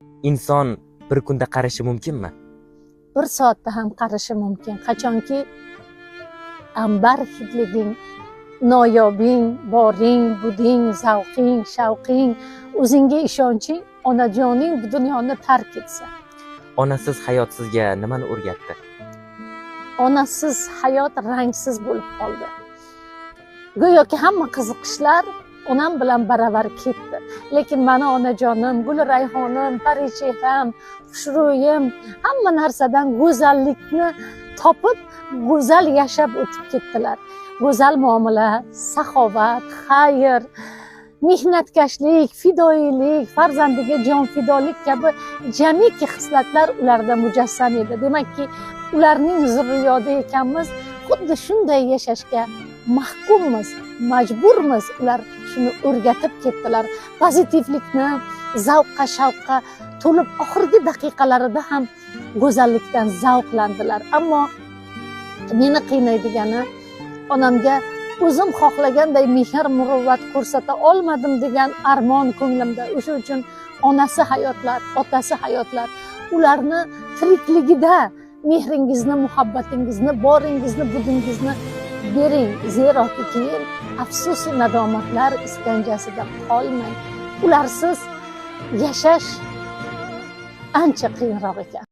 Inson bir kunda qarishi mumkinmi? Bir soatda ham qarishi mumkin. Qachonki ambar hidliging, noyobing, boring, buding, zavqing, shavqing, o'zingga ishonching, onajoning bu dunyoni tark etsa. Onasiz hayot sizga nimani o'rgatdi? Onasiz hayot rangsiz bo'lib qoldi. Go'yoki hamma qiziqishlar onam bilan baravar ketdi. Lekin mani onajonim, gul rayhonim, parichehram, xushro'yim, hamma narsadan go'zallikni topib, go'zal yashab o'tib ketdilar. Go'zal muomala, saxovat, xayr, mehnatkashlik, fidoyilik, farzandiga jon fidolik kabi jamiki hislatlar ularda mujassam edi. Demakki, ularning zurriyodi ekanmiz, xuddi shunday yashashga mahkummiz, majburmiz. Ular shuni o'rgatib ketdilar. Pozitivlikni, zavqqa, shavqqa to'lib oxirgi daqiqalarida ham go'zallikdan zavqlandilar. Ammo meni qiynaydigani, onamga o'zim xohlaganday mehr muruvvat ko'rsata olmadim degan armon ko'nglimda. O'sha uchun onasi hayotlar, otasi hayotlar, ularni tirikligida mehringizni, muhabbatingizni, boringizni, budingizni bering. Zero keyin afsus nadomatlar iskanjasida qolmang. Ularsiz yashash ancha qiyinroq ekan.